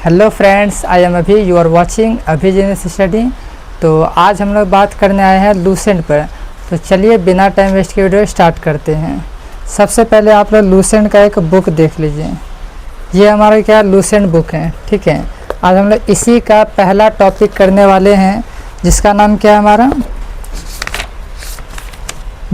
Hello friends, I am अभी, you are watching अभी genius study. तो आज हम लोग बात करने आए हैं लूसेंट पर। तो चलिए बिना टाइम वेस्ट के वीडियो स्टार्ट करते हैं। सबसे पहले आप लोग लूसेंट का एक बुक देख लीजिए। ये हमारा क्या लूसेंट बुक है, ठीक है। आज हम लोग इसी का पहला टॉपिक करने वाले हैं, जिसका नाम क्या है हमारा,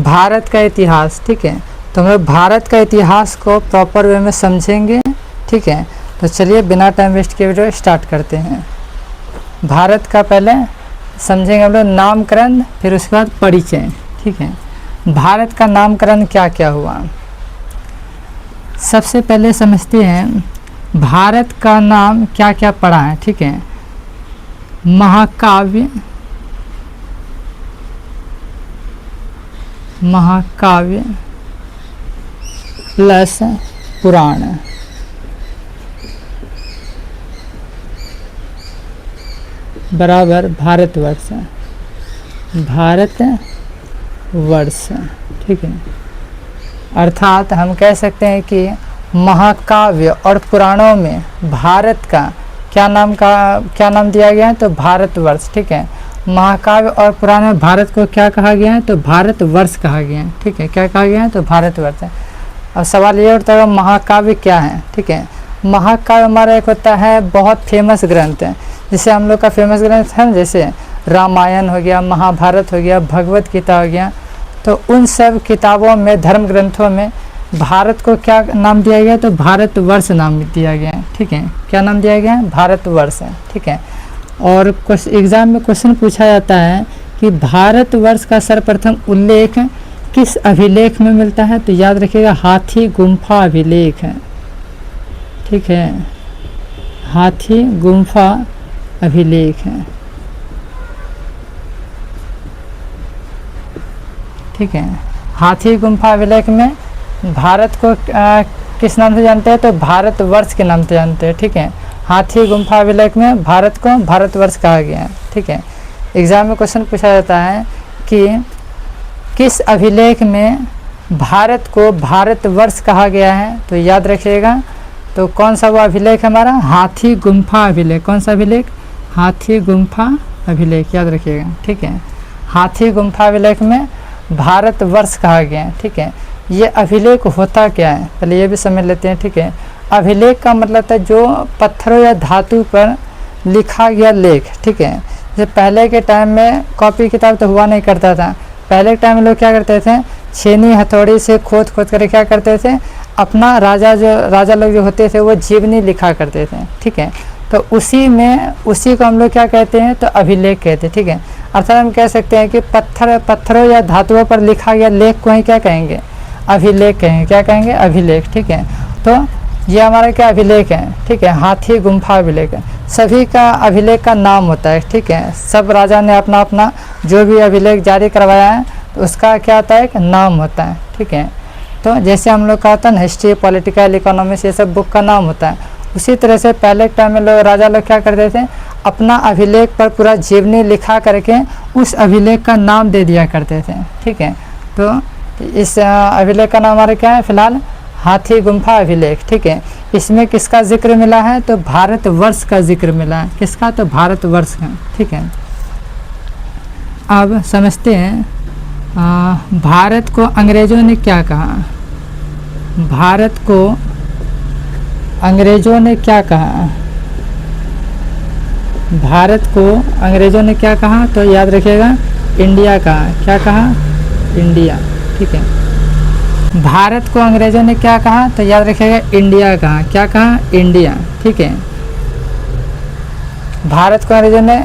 भारत का इतिहास, ठीक है। तो हम लोग भारत का इतिहास को प्रॉपर वे में समझेंगे, ठीक है। तो चलिए बिना टाइम वेस्ट के वीडियो स्टार्ट करते हैं। भारत का पहले समझेंगे हम लोग नामकरण, फिर उसके बाद परिचय, ठीक है। भारत का नामकरण क्या क्या हुआ, सबसे पहले समझते हैं भारत का नाम क्या क्या पड़ा है, ठीक है। महाकाव्य, महाकाव्य प्लस पुराण, बराबर भारतवर्ष, भारतवर्ष, ठीक है। अर्थात हम कह सकते हैं कि महाकाव्य और पुराणों में भारत का क्या नाम दिया गया है, तो भारतवर्ष, ठीक है। महाकाव्य और पुराण में भारत को क्या कहा गया है, तो भारतवर्ष कहा गया है, ठीक है। क्या कहा गया है, तो भारतवर्ष है। अब सवाल ये उठता है महाकाव्य क्या है, ठीक है। महाकाव्य हमारा एक होता है बहुत फेमस ग्रंथ है, जैसे हम लोग का फेमस ग्रंथ है, जैसे रामायण हो गया, महाभारत हो गया, भगवत गीता हो गया। तो उन सब किताबों में, धर्म ग्रंथों में भारत को क्या नाम दिया गया, तो भारतवर्ष नाम दिया गया है, ठीक है। क्या नाम दिया गया है, भारतवर्ष है, ठीक है। और एग्जाम में क्वेश्चन पूछा जाता है कि भारतवर्ष का सर्वप्रथम उल्लेख किस अभिलेख में मिलता है, तो याद रखिएगा हाथी गुम्फा अभिलेख है, ठीक है। हाथी गुम्फा अभिलेख है, ठीक है। हाथी गुम्फा अभिलेख में भारत को किस नाम से जानते हैं, तो भारतवर्ष के नाम से जानते हैं, ठीक है। हाथी गुम्फा अभिलेख में भारत को भारतवर्ष कहा गया है, ठीक है। एग्जाम में क्वेश्चन पूछा जाता है कि किस अभिलेख में भारत को भारतवर्ष कहा गया है, तो याद रखिएगा, तो कौन सा वो अभिलेख हमारा, हाथी गुम्फा अभिलेख। कौन सा अभिलेख, हाथी गुम्फा अभिलेख, याद रखिएगा, ठीक है। हाथी गुम्फा अभिलेख में भारतवर्ष कहा गया है, ठीक है। ये अभिलेख होता क्या है, पहले ये भी समझ लेते हैं, ठीक है। अभिलेख का मतलब है जो पत्थरों या धातु पर लिखा गया लेख, ठीक है। जैसे पहले के टाइम में कॉपी किताब तो हुआ नहीं करता था। पहले के टाइम में लोग क्या करते थे, छेनी हथौड़ी से खोद कर क्या करते थे, अपना राजा लोग जो होते थे वो जीवनी लिखा करते थे, ठीक है। तो उसी को हम लोग क्या कहते हैं, तो अभिलेख कहते हैं, ठीक है। अर्थात हम कह सकते हैं कि पत्थरों या धातुओं पर लिखा गया लेख को ही क्या कहेंगे, अभिलेख कहेंगे। क्या कहेंगे, अभिलेख, ठीक है। तो ये हमारा क्या अभिलेख है, ठीक है। हाथी गुम्फा अभिलेख है। सभी का अभिलेख का नाम होता है, ठीक है। सब राजा ने अपना अपना जो भी अभिलेख जारी करवाया है, तो उसका क्या होता है, एक नाम होता है, ठीक है। तो जैसे हम लोग का होता है ना हिस्ट्री, पॉलिटिकल, इकोनॉमिक्स, ये सब बुक का नाम होता है। उसी तरह से पहले टाइम में लोग राजा लोग क्या करते थे, अपना अभिलेख पर पूरा जीवनी लिखा करके उस अभिलेख का नाम दे दिया करते थे, ठीक है। तो इस अभिलेख का नाम हमारा क्या है, फिलहाल हाथी गुम्फा अभिलेख, ठीक है। इसमें किसका जिक्र मिला है, तो भारतवर्ष का जिक्र मिला है। किसका, तो भारतवर्ष का, ठीक है। अब समझते हैं भारत को अंग्रेजों ने क्या कहा। भारत को अंग्रेजों ने क्या कहा, भारत को अंग्रेजों ने क्या कहा, तो याद रखिएगा इंडिया कहा। क्या कहा, इंडिया, ठीक है। भारत को अंग्रेजों ने क्या कहा, तो याद रखिएगा इंडिया कहा। क्या कहा, इंडिया, ठीक है। भारत को अंग्रेजों ने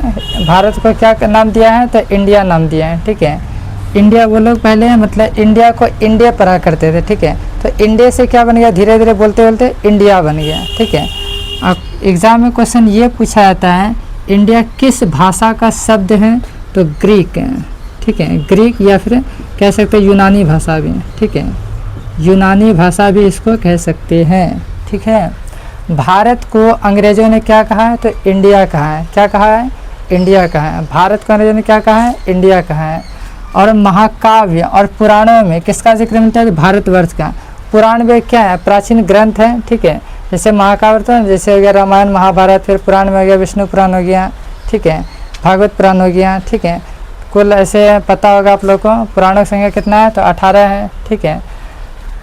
भारत को क्या नाम दिया है, तो इंडिया नाम दिया है, ठीक है। इंडिया वो लोग पहले मतलब इंडिया को इंडिया पढ़ा करते थे, ठीक है। तो इंडिया से क्या बन गया, धीरे धीरे बोलते बोलते इंडिया बन गया, ठीक है। अब एग्जाम में क्वेश्चन ये पूछा जाता है इंडिया किस भाषा का शब्द है, तो ग्रीक है, ठीक है। ग्रीक या फिर कह सकते हैं यूनानी भाषा भी, ठीक है। यूनानी भाषा भी इसको कह सकते हैं, ठीक है। भारत को अंग्रेजों ने क्या कहा है, तो इंडिया कहा है। क्या कहा है, इंडिया कहा है। भारत को अंग्रेजों ने क्या कहा है, इंडिया कहा है। और महाकाव्य और पुराणों में किसका जिक्र मिलता है, भारतवर्ष का। पुराण में क्या है, प्राचीन ग्रंथ है, ठीक है। जैसे महाकाव्य तो जैसे हो गया रामायण महाभारत, फिर पुराण में हो गया विष्णु पुराण हो गया, ठीक है, भागवत पुराण हो गया, ठीक है। कुल ऐसे पता होगा आप लोग को पुराणों की संख्या कितना है, तो 18 है, ठीक है।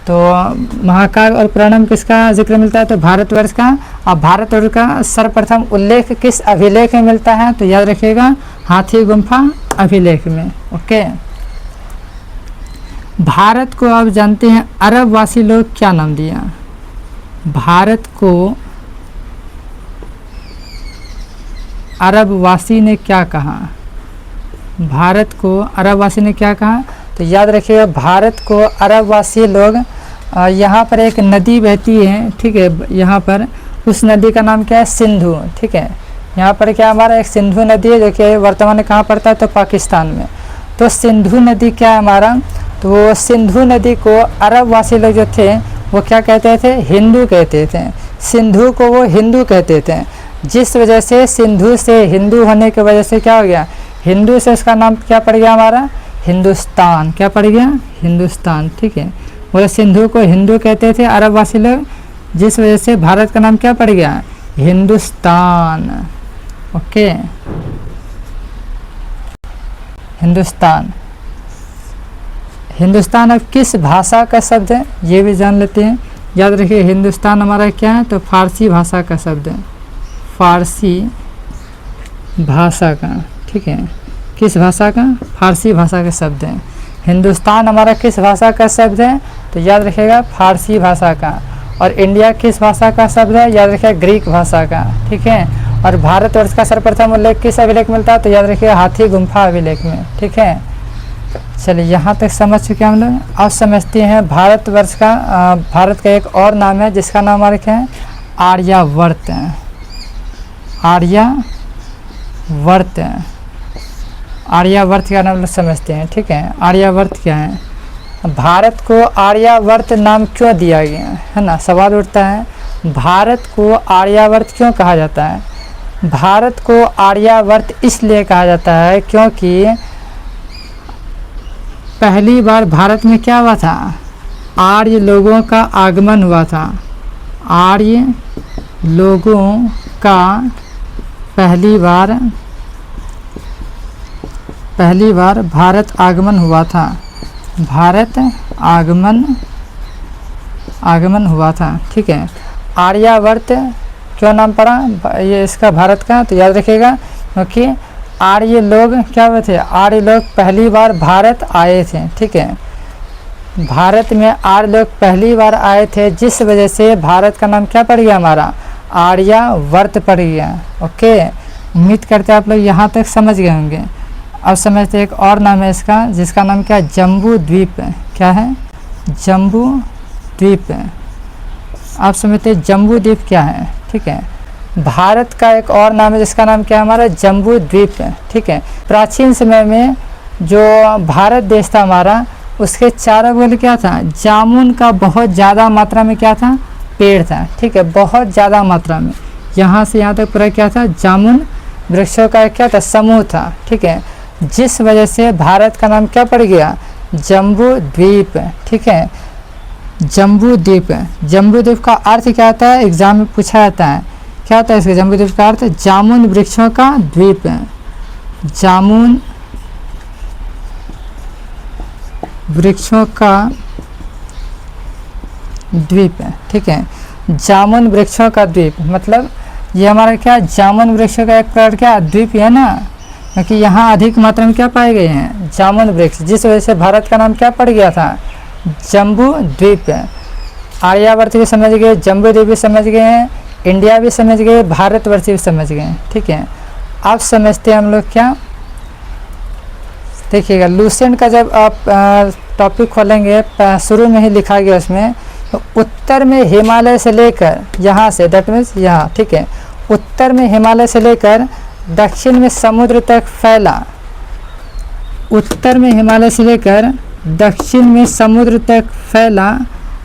तो महाकाव्य और पुराण में किसका जिक्र मिलता है, तो भारतवर्ष का। अब भारतवर्ष का सर्वप्रथम उल्लेख किस अभिलेख में मिलता है, तो याद रखिएगा हाथी गुम्फा अभिलेख में। ओके, भारत को आप जानते हैं अरबवासी लोग क्या नाम दिया, भारत को अरबवासी ने क्या कहा, भारत को अरबवासी ने क्या कहा, तो याद रखिएगा भारत को अरबवासी लोग, यहाँ पर एक नदी बहती है, ठीक है, यहाँ पर उस नदी का नाम क्या है, सिंधु, ठीक है। यहाँ पर क्या हमारा एक सिंधु नदी है जो कि वर्तमान में कहाँ पड़ता है, तो पाकिस्तान में। तो सिंधु नदी क्या है हमारा, तो वो सिंधु नदी को अरबवासी लोग जो थे वो क्या कहते थे, हिंदू कहते थे। सिंधु को वो हिंदू कहते थे, जिस वजह से सिंधु से हिंदू होने की वजह से क्या हो गया, हिंदू से उसका नाम क्या पड़ गया हमारा, हिंदुस्तान। क्या पड़ गया, हिंदुस्तान, ठीक है। वो सिंधु को हिंदू कहते थे अरबवासी लोग, जिस वजह से भारत का नाम क्या पड़ गया, हिंदुस्तान। ओके, हिंदुस्तान। हिंदुस्तान अब किस भाषा का शब्द है ये भी जान लेते हैं। याद रखिए हिंदुस्तान हमारा क्या है, तो फारसी भाषा का शब्द है, फारसी भाषा का, ठीक है। किस भाषा का, फारसी भाषा का शब्द है। हिंदुस्तान हमारा किस भाषा का शब्द है, तो याद रखिएगा फारसी भाषा का। और इंडिया किस भाषा का शब्द है, याद रखिएगा ग्रीक भाषा का, ठीक है। और भारतवर्ष का सर्वप्रथम उल्लेख किस अभिलेख मिलता है, तो याद रखिएगा हाथी गुम्फा अभिलेख में, ठीक है। चलिए यहाँ तक समझ चुके हैं हम लोग। अब समझते हैं भारतवर्ष का, भारत का एक और नाम है जिसका नाम हमारे क्या है, आर्यावर्त। आर्यावर्त, आर्यावर्त का नाम लोग समझते हैं, ठीक है। आर्यावर्त क्या है, भारत को आर्यावर्त नाम क्यों दिया गया है ना, सवाल उठता है। भारत को आर्यावर्त क्यों कहा जाता है, भारत को आर्यावर्त इसलिए कहा जाता है क्योंकि पहली बार भारत में क्या हुआ था, आर्य लोगों का आगमन हुआ था। आर्य लोगों का पहली बार भारत आगमन हुआ था, भारत आगमन हुआ था, ठीक है। आर्यावर्त क्यों नाम पड़ा ये इसका भारत का, तो याद रखिएगा क्योंकि आर्य लोग क्या हुए थे, आर्य लोग पहली बार भारत आए थे, ठीक है। भारत में आर्य लोग पहली बार आए थे, जिस वजह से भारत का नाम क्या पड़ गया हमारा, आर्यावर्त पड़ गया। ओके, उम्मीद करते हैं आप लोग यहाँ तक समझ गए होंगे। अब समझते एक और नाम है इसका, जिसका नाम क्या है, जम्बू द्वीप। क्या है, जम्बू द्वीप। आप समझते जम्बू द्वीप क्या है, ठीक है। भारत का एक और नाम है जिसका नाम क्या है हमारा, जम्बू द्वीप, ठीक है। प्राचीन समय में जो भारत देश था हमारा, उसके चारों बगल क्या था, जामुन का बहुत ज़्यादा मात्रा में क्या था, पेड़ था, ठीक है, बहुत ज़्यादा मात्रा में। यहाँ से यहाँ तक पूरा क्या था, जामुन वृक्षों का क्या था, समूह था, ठीक है। जिस वजह से भारत का नाम क्या पड़ गया, जम्बू द्वीप, ठीक है। जम्बू द्वीप, जम्बू द्वीप का अर्थ क्या होता है, एग्जाम में पूछा जाता है, क्या होता है इसका जम्बू द्वीप का अर्थ, जामुन वृक्षों का द्वीप। जामुन वृक्षों का द्वीप, ठीक है। जामुन वृक्षों का द्वीप मतलब ये हमारा क्या, जामुन वृक्षों का एक प्रकार क्या द्वीप है ना, क्योंकि यहाँ अधिक मात्रा में क्या पाए गए हैं, जामुन वृक्ष, जिस वजह से भारत का नाम क्या पड़ गया था, जम्बू द्वीप। आर्यावर्त भी समझ गए, जम्बू द्वीप भी समझ गए हैं, इंडिया भी समझ गए, भारतवर्ष भी समझ गए, ठीक है। अब समझते हैं हम लोग क्या, देखिएगा लूसेंट का जब आप टॉपिक खोलेंगे शुरू में ही लिखा गया उसमें, तो उत्तर में हिमालय से लेकर यहाँ से, दैट मीन्स यहाँ, ठीक है, उत्तर में हिमालय से लेकर दक्षिण में समुद्र तक फैला, उत्तर में हिमालय से लेकर दक्षिण में समुद्र तक फैला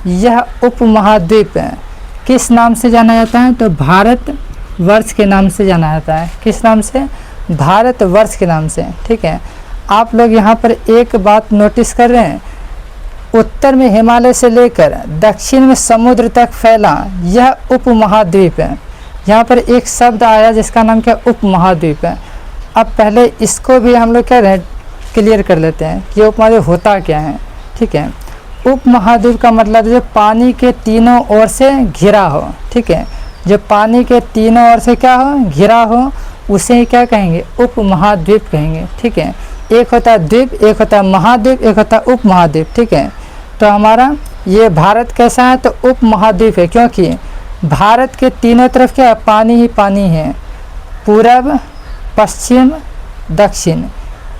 यह उपमहाद्वीप किस नाम से जाना जाता है, तो भारत वर्ष के नाम से जाना जाता है। किस नाम से, भारत वर्ष के नाम से, ठीक है। आप लोग यहाँ पर एक बात नोटिस कर रहे हैं, उत्तर में हिमालय से लेकर दक्षिण में समुद्र तक फैला यह उपमहाद्वीप है। यहाँ पर एक शब्द आया जिसका नाम क्या, उपमहाद्वीप है। अब पहले इसको भी हम लोग क्या रहे क्लियर कर लेते हैं कि उपमहाद्वीप होता क्या है। ठीक है, उपमहाद्वीप का मतलब जो पानी के तीनों ओर से घिरा हो। ठीक है, जो पानी के तीनों ओर से क्या हो, घिरा हो, उसे ही क्या कहेंगे, उपमहाद्वीप कहेंगे। ठीक है, एक होता है द्वीप, एक होता है महाद्वीप, एक होता है उपमहाद्वीप। ठीक है, तो हमारा ये भारत कैसा है, तो उपमहाद्वीप है, क्योंकि भारत के तीनों तरफ क्या है, पानी ही पानी है। पूरब, पश्चिम, दक्षिण,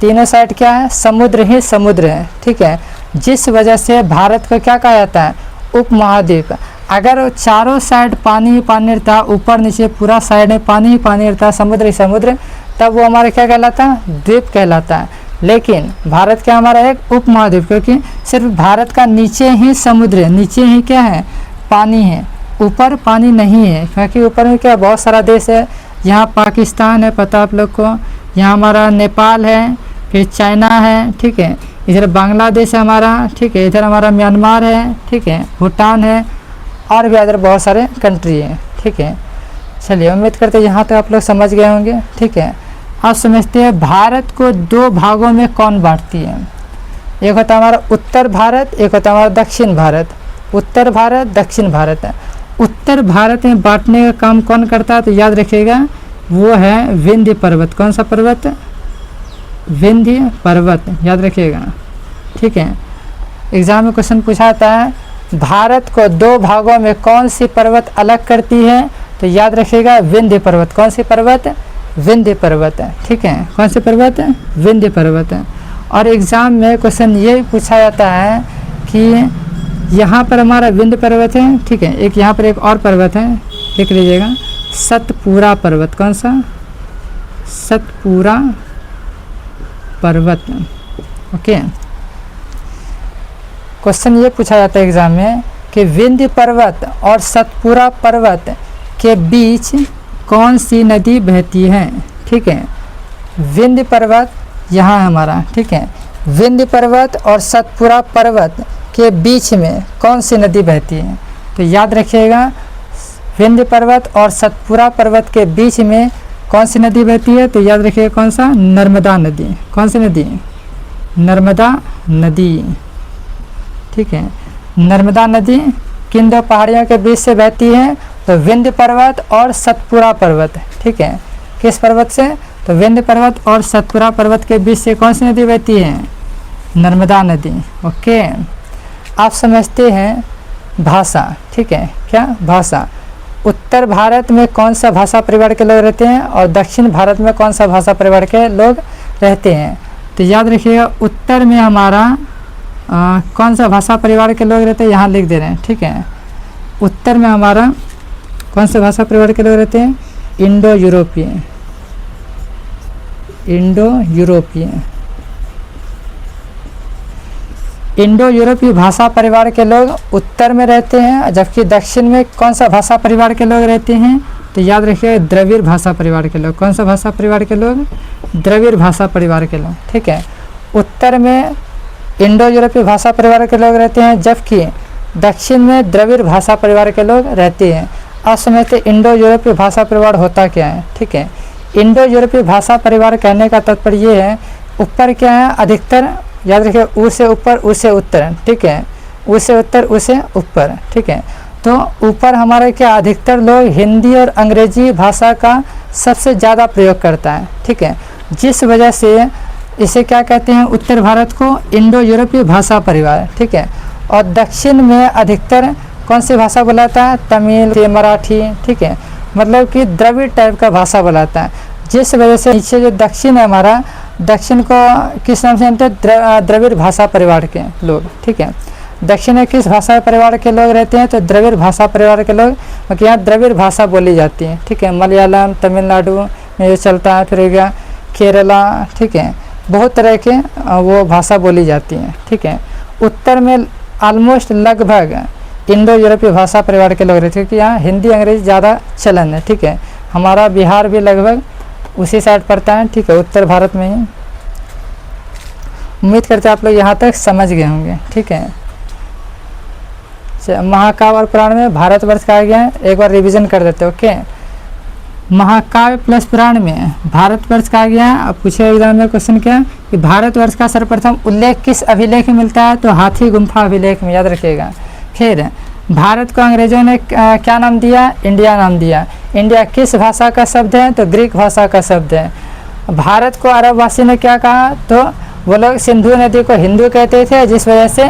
तीनों साइड क्या है, समुद्र ही समुद्र है। ठीक है, जिस वजह से भारत को क्या कहा जाता है, उपमहाद्वीप। अगर चारों साइड पानी ही पानी रहता, ऊपर नीचे पूरा साइड में पानी ही पानी रहता, समुद्र ही समुद्र, तब वो हमारा क्या कहलाता है, द्वीप कहलाता है। लेकिन भारत क्या हमारा एक उपमहाद्वीप, क्योंकि सिर्फ भारत का नीचे ही समुद्र है, नीचे ही क्या है, पानी है, ऊपर पानी नहीं है। क्योंकि ऊपर में क्या बहुत सारा देश है, यहाँ पाकिस्तान है, पता आप लोग को, यहाँ हमारा नेपाल है, फिर चाइना है। ठीक है, इधर बांग्लादेश है हमारा। ठीक है, इधर हमारा म्यांमार है। ठीक है, भूटान है, और भी इधर बहुत सारे कंट्री हैं। ठीक है, चलिए उम्मीद करते हैं यहाँ तक आप लोग समझ गए होंगे। ठीक है, अब समझते हैं भारत को दो भागों में कौन बांटती है। एक होता है हमारा उत्तर भारत, एक होता है हमारा दक्षिण भारत। उत्तर भारत, दक्षिण भारत है। उत्तर भारत में बांटने का काम कौन करता है, तो याद रखिएगा वो है विंध्य पर्वत। कौन सा पर्वत, विंध्य पर्वत, याद रखिएगा। ठीक है, एग्जाम में क्वेश्चन पूछा था भारत को दो भागों में कौन सी पर्वत अलग करती है, तो याद रखिएगा विंध्य पर्वत। कौन सी पर्वत, विंध्य पर्वत है। ठीक है, कौन सी पर्वत, विंध्य पर्वत है। और एग्जाम में क्वेश्चन ये पूछा जाता है कि यहाँ पर हमारा विंध्य पर्वत है। ठीक है, एक यहाँ पर एक और पर्वत है, देख लीजिएगा, सतपुरा पर्वत। कौन सा, सतपुरा पर्वत। ओके, क्वेश्चन ये पूछा जाता है एग्जाम में कि विंध्य पर्वत और सतपुरा पर्वत के बीच कौन सी नदी बहती है। ठीक है, विंध्य पर्वत यहाँ है हमारा। ठीक है, विंध्य पर्वत और सतपुरा पर्वत के बीच में कौन सी नदी बहती है, तो याद रखिएगा विंध्य पर्वत और सतपुरा पर्वत के बीच में कौन सी नदी बहती है, तो याद रखिएगा कौन सा, नर्मदा नदी। कौन सी नदी, नर्मदा नदी। ठीक है, नर्मदा नदी किन दो पहाड़ियों के बीच से बहती है, तो विंध्य पर्वत और सतपुरा पर्वत। ठीक है, किस पर्वत से, तो विंध्य पर्वत और सतपुरा पर्वत के बीच से कौन सी नदी बहती है, नर्मदा नदी। ओके, आप समझते हैं भाषा। ठीक है, क्या भाषा, उत्तर भारत में कौन सा भाषा परिवार के लोग रहते हैं और दक्षिण भारत में कौन सा भाषा परिवार के लोग रहते हैं, तो याद रखिएगा उत्तर में हमारा कौन सा भाषा परिवार के लोग रहते हैं, यहाँ लिख दे रहे हैं। ठीक है, उत्तर में हमारा कौन सा भाषा परिवार के लोग रहते हैं, इंडो यूरोपीय। इंडो यूरोपीय, इंडो यूरोपीय भाषा परिवार के लोग उत्तर में रहते हैं, जबकि दक्षिण में कौन सा भाषा परिवार के लोग रहते हैं, तो याद रखिए द्रविड़ भाषा परिवार के लोग। कौन सा भाषा परिवार के लोग, द्रविड़ भाषा परिवार के लोग। ठीक है, उत्तर में इंडो यूरोपीय भाषा परिवार के लोग रहते हैं, जबकि दक्षिण में द्रविड़ भाषा परिवार के लोग रहते हैं। अब समझते इंडो यूरोपीय भाषा परिवार होता क्या है। ठीक है, इंडो यूरोपीय भाषा परिवार कहने का तात्पर्य ये है, ऊपर क्या है, अधिकतर याद रखिए ऊ से ऊपर, ऊ से उत्तर। ठीक है, ऊ से उत्तर, ऊ से ऊपर। ठीक है, तो ऊपर हमारे क्या अधिकतर लोग हिंदी और अंग्रेजी भाषा का सबसे ज़्यादा प्रयोग करता है। ठीक है, जिस वजह से इसे क्या कहते हैं, उत्तर भारत को इंडो यूरोपीय भाषा परिवार। ठीक है, और दक्षिण में अधिकतर कौन सी भाषा बुलाता है, तमिल, मराठी। ठीक है, मतलब कि द्रविड़ टाइप का भाषा बुलाता है, जिस वजह से नीचे जो दक्षिण है हमारा, दक्षिण को किस नाम से जानते हैं, द्रविड़ भाषा परिवार के लोग। ठीक है, दक्षिण में किस भाषा परिवार के लोग रहते हैं, तो द्रविड़ भाषा परिवार के लोग, क्योंकि यहाँ द्रविड़ भाषा बोली जाती है। ठीक है, मलयालम, तमिलनाडु में जो चलता है, फिर गया केरला। ठीक है, बहुत तरह के वो भाषा बोली जाती है। ठीक है, उत्तर में ऑलमोस्ट लगभग इंडो यूरोपीय भाषा परिवार के लोग रहते हैं, क्योंकि यहाँ हिंदी अंग्रेजी ज़्यादा चलन है। ठीक है, हमारा बिहार भी लगभग उसी साइड पड़ता है। ठीक है, उत्तर भारत में ही। उम्मीद करते हैं आप लोग यहाँ तक समझ गए होंगे। ठीक है, महाकाव्य और पुराण में भारतवर्ष कहा गया है। एक बार रिवीजन कर देते हैं। ओके, महाकाव्य प्लस पुराण में भारतवर्ष कहा गया है। अब पूछे एग्जाम में क्वेश्चन क्या कि भारतवर्ष का सर्वप्रथम उल्लेख किस अभिलेख में मिलता है, तो हाथी गुम्फा अभिलेख में, याद रखिएगा। फिर भारत को अंग्रेजों ने क्या नाम दिया, इंडिया नाम दिया। इंडिया किस भाषा का शब्द है, तो ग्रीक भाषा का शब्द है। भारत को अरबवासी ने क्या कहा, तो वो लोग सिंधु नदी को हिंदू कहते थे, जिस वजह से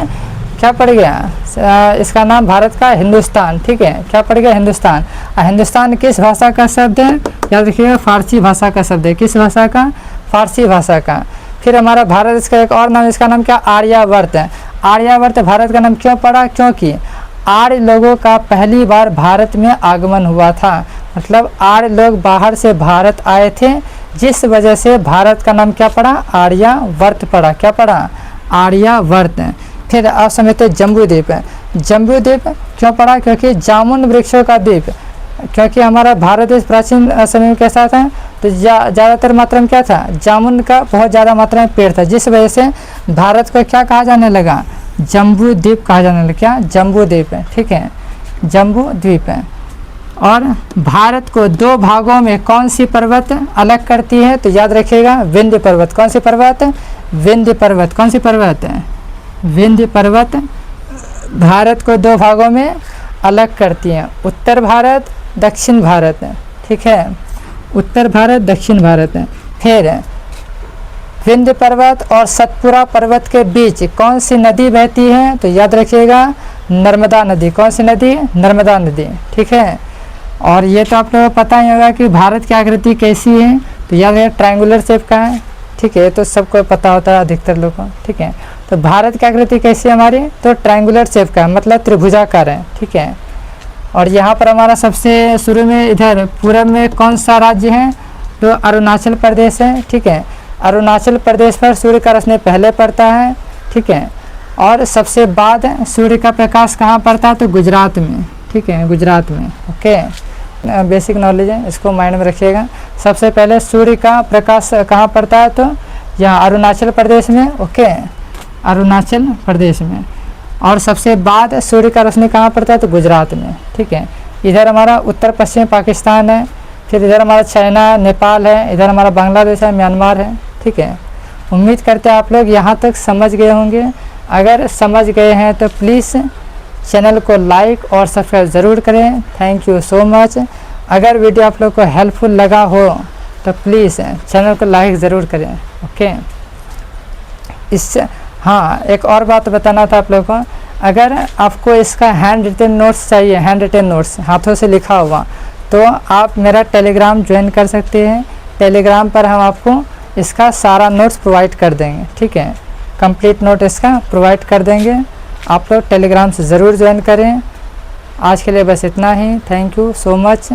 क्या पड़ गया इसका नाम भारत का हिंदुस्तान। ठीक है, क्या पड़ गया, हिंदुस्तान। हिंदुस्तान किस भाषा का शब्द है, याद रखिएगा, फारसी भाषा का शब्द है। किस भाषा का, फारसी भाषा का। फिर हमारा भारत, इसका एक और नाम, इसका नाम क्या, आर्यावर्त है। आर्यावर्त भारत का नाम क्यों पड़ा, क्योंकि आर्य लोगों का पहली बार भारत में आगमन हुआ था। मतलब आर्य लोग बाहर से भारत आए थे, जिस वजह से भारत का नाम क्या पड़ा, आर्यावर्त पड़ा। क्या पड़ा, आर्यावर्त। फिर आप समझते जम्बू द्वीप है। जम्बू द्वीप क्यों पड़ा, क्योंकि जामुन वृक्षों का द्वीप। क्योंकि हमारा भारत देश प्राचीन समय में कैसा था, तो ज़्यादातर मात्रा में क्या था, जामुन का बहुत ज़्यादा मात्रा में पेड़ था, जिस वजह से भारत को क्या कहा जाने लगा, जम्बू द्वीप कहा जाने लगा। क्या, जम्बू द्वीप है। ठीक है, जम्बू द्वीप है। और भारत को दो भागों में कौन सी पर्वत अलग करती है, तो याद रखिएगा, विंध्य पर्वत। कौन सी पर्वत, विंध्य पर्वत। कौन सी पर्वत, विंध्य पर्वत भारत को दो भागों में अलग करती हैं, उत्तर भारत, दक्षिण भारत। ठीक है, उत्तर भारत, दक्षिण भारत। फिर विंध्य पर्वत और सतपुरा पर्वत के बीच कौन सी नदी बहती है, तो याद रखिएगा, नर्मदा नदी। कौन सी नदी, नर्मदा नदी। ठीक है, और ये तो आप लोगों को पता ही होगा कि भारत की आकृति कैसी है, तो याद रखिएगा, ट्रायंगुलर शेप का है। ठीक है, ये तो सबको पता होता है अधिकतर लोगों को। ठीक है, तो भारत की आकृति कैसी है हमारी, तो ट्रायंगुलर शेप का है, मतलब त्रिभुजाकार है। ठीक है, और यहाँ पर हमारा सबसे शुरू में इधर पूरब में कौन सा राज्य है, तो अरुणाचल प्रदेश है। ठीक है, अरुणाचल प्रदेश पर सूर्य का रोशनी पहले पड़ता है। ठीक है, और सबसे बाद सूर्य का प्रकाश कहाँ पड़ता है, तो गुजरात में। ठीक है, गुजरात में। ओके, बेसिक नॉलेज है, इसको माइंड में रखिएगा। सबसे पहले सूर्य का प्रकाश कहाँ पड़ता है, तो यहाँ अरुणाचल प्रदेश में। ओके, अरुणाचल प्रदेश में। और सबसे बाद सूर्य का रोशनी कहाँ पड़ता है, तो गुजरात में। ठीक है, इधर हमारा उत्तर पश्चिम पाकिस्तान है, फिर इधर हमारा चाइना, नेपाल है, इधर हमारा बांग्लादेश है, म्यांमार है। ठीक है, उम्मीद करते हैं आप लोग यहाँ तक समझ गए होंगे। अगर समझ गए हैं तो प्लीज़ चैनल को लाइक और सब्सक्राइब ज़रूर करें। Thank you so much. अगर वीडियो आप लोग को हेल्पफुल लगा हो तो प्लीज़ चैनल को लाइक ज़रूर करें। ओके, इससे हाँ, एक और बात बताना था आप लोग को, अगर आपको इसका हैंड रिटन नोट्स चाहिए, हैंड रिटन नोट्स हाथों से लिखा हुआ, तो आप मेरा टेलीग्राम ज्वाइन कर सकते हैं। टेलीग्राम पर हम आपको इसका सारा नोट्स प्रोवाइड कर देंगे। ठीक है, कंप्लीट नोट इसका प्रोवाइड कर देंगे। आप लोग टेलीग्राम से ज़रूर ज्वाइन करें। आज के लिए बस इतना ही। Thank you so much.